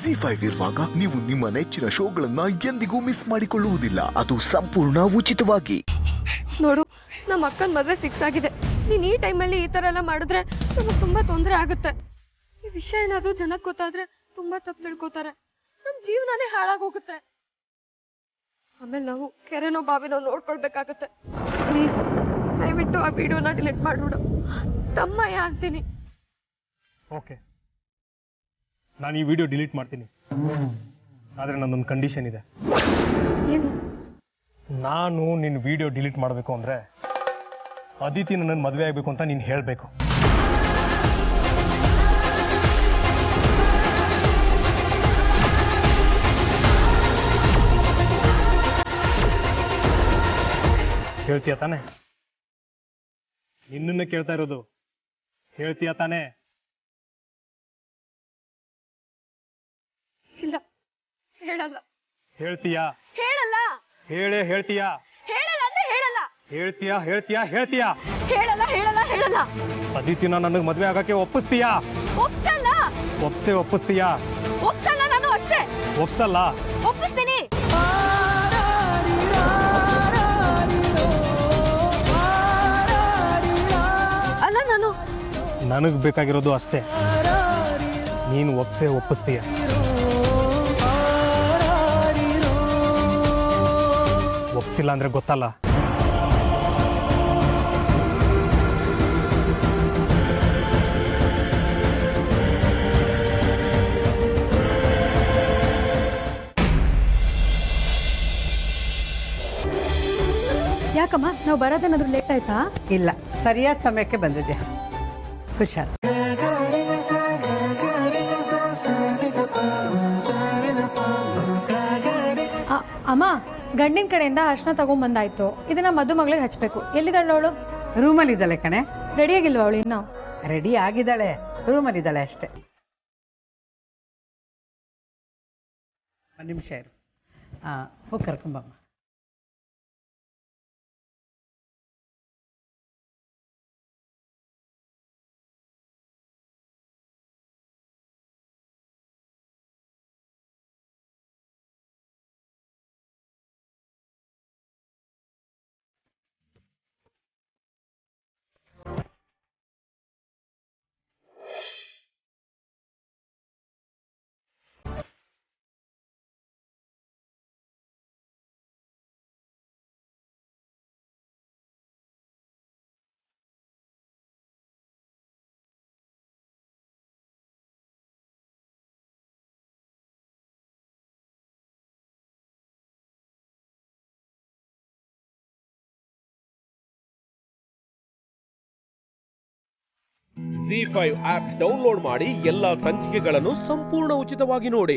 ಜಿ5 ಇರುವಾಗ ನೀವು ನಿಮ್ಮ ನೆಚ್ಚಿನ ಶೋಗಳನ್ನ ಎಂದಿಗೂ ಮಿಸ್ ಮಾಡಿಕೊಳ್ಳುವುದಿಲ್ಲ. ಅದು ಸಂಪೂರ್ಣ ಉಚಿತವಾಗಿ. ನೋಡು, ನಮ್ಮ ಅಕ್ಕನ ಮದುವೆ ಫಿಕ್ಸ್ ಆಗಿದೆ. ನೀನ್ ಈ ಟೈಮಲ್ಲಿ ಈ ತರ ಎಲ್ಲ ಮಾಡಿದ್ರೆ ನಮಗೆ ತುಂಬಾ ತೊಂದರೆ ಆಗುತ್ತೆ. ಈ ವಿಷಯ ಏನಾದ್ರೂ ಜನಕ್ಕೆ ಗೊತ್ತಾದ್ರೆ ತುಂಬಾ ತಪ್ಪು ತಿಳ್ಕೊತಾರೆ. ನಮ್ ಜೀವನನೇ ಹಾಳಾಗೋಗುತ್ತೆ. ಆಮೇಲೆ ನಾವು ಕೆರೆನೋ ಬಾವಿನೋ ನೋಡ್ಕೊಳ್ಬೇಕಾಗತ್ತೆ. ಪ್ಲೀಸ್ ದಯವಿಟ್ಟು ಆ ವಿಡಿಯೋನ ಡಿಲೀಟ್ ಮಾಡ್ಬಿಡು. ತಮ್ಮಯ್ಯ ಅಂತೀನಿ. ಓಕೆ, ನಾನು ಈ ವಿಡಿಯೋ ಡಿಲೀಟ್ ಮಾಡ್ತೀನಿ. ಆದರೆ ನನ್ನೊಂದು ಕಂಡೀಷನ್ ಇದೆ. ಏನು? ನಾನು ನಿನ್ನ ವಿಡಿಯೋ ಡಿಲೀಟ್ ಮಾಡಬೇಕು ಅಂದರೆ ಅದಿತಿ ನನ್ನ ಮದುವೆ ಆಗಬೇಕು ಅಂತ ನೀನು ಹೇಳಬೇಕು. ಹೇಳ್ತೀಯ ತಾನೆ? ನಿನ್ನನ್ನು ಕೇಳ್ತಾ ಇರೋದು. ಹೇಳ್ತೀಯ ತಾನೆ? ಇಲ್ಲ, ಹೇಳಲ್ಲ. ಹೇಳ್ತೀಯಾ? ಹೇಳಲ್ಲ. ಹೇಳ್ತೀಯಾ? ಹೇಳಲ್ಲ ಅಂದ್ರೆ ಹೇಳಲ್ಲ. ಹೇಳ್ತೀಯಾ? ಹೇಳಲ್ಲ ಹೇಳಲ್ಲ ಹೇಳಲ್ಲ. ಅದಿತಿನ ನನಗೆ ಮದುವೆ ಆಗಕ್ಕೆ ಒಪ್ಪಿಸ್ತೀಯಾ? ಒಪ್ಸಲ್ಲ. ಒಪ್ಪಿಸ್ತೀಯಾ? ಒಪ್ಸಲ್ಲ. ನಾನು ಅಷ್ಟೇ. ಒಪ್ಸಲ್ಲ. ಒಪ್ಪಿಸ್ತೀನಿ. ಅಲ್ಲ, ನನಗೆ ಬೇಕಾಗಿರೋದು ಅಷ್ಟೇ. ನೀನು ಒಪ್ಪಿಸ್ತೀಯ. ಒಪ್ಸಿಲ್ಲ ಅಂದ್ರೆ ಗೊತ್ತಲ್ಲ. ಯಾಕಮ್ಮ, ನಾವು ಬರೋದೇನಾದ್ರೂ ಲೇಟ್ ಆಯ್ತಾ? ಇಲ್ಲ, ಸರಿಯಾದ ಸಮಯಕ್ಕೆ ಬಂದಿದ್ದೆ. ಹುಷಾರ್. ಅಮ್ಮ, ಗಂಡಿನ ಕಡೆಯಿಂದ ಅರ್ಶನ ತಗೊಂಡ್ಬಂದಾಯ್ತು. ಇದನ್ನ ಮದುಮಗಳಿಗೆ ಹಚ್ಬೇಕು. ಎಲ್ಲಿದ್ದಾಳೆ ಅವಳು? ರೂಮಲ್ಲಿ ಇದ್ದಾಳೆ ಕಣೆ. ರೆಡಿಯಾಗಿಲ್ವ ಅವಳು ಇನ್ನು? ರೆಡಿ ಆಗಿದ್ದಾಳೆ, ರೂಮಲ್ಲಿ ಇದ್ದಾಳೆ ಅಷ್ಟೇ. ಒಂದು ನಿಮಿಷ ಇರು. ಹೋಗಿ ಕರ್ಕೊಂಬಮ್ಮ. ಜಿ5 ಆಪ್ ಡೌನ್ಲೋಡ್ ಮಾಡಿ ಎಲ್ಲಾ ಸಂಚಿಕೆಗಳನ್ನು ಸಂಪೂರ್ಣ ಉಚಿತವಾಗಿ ನೋಡಿ.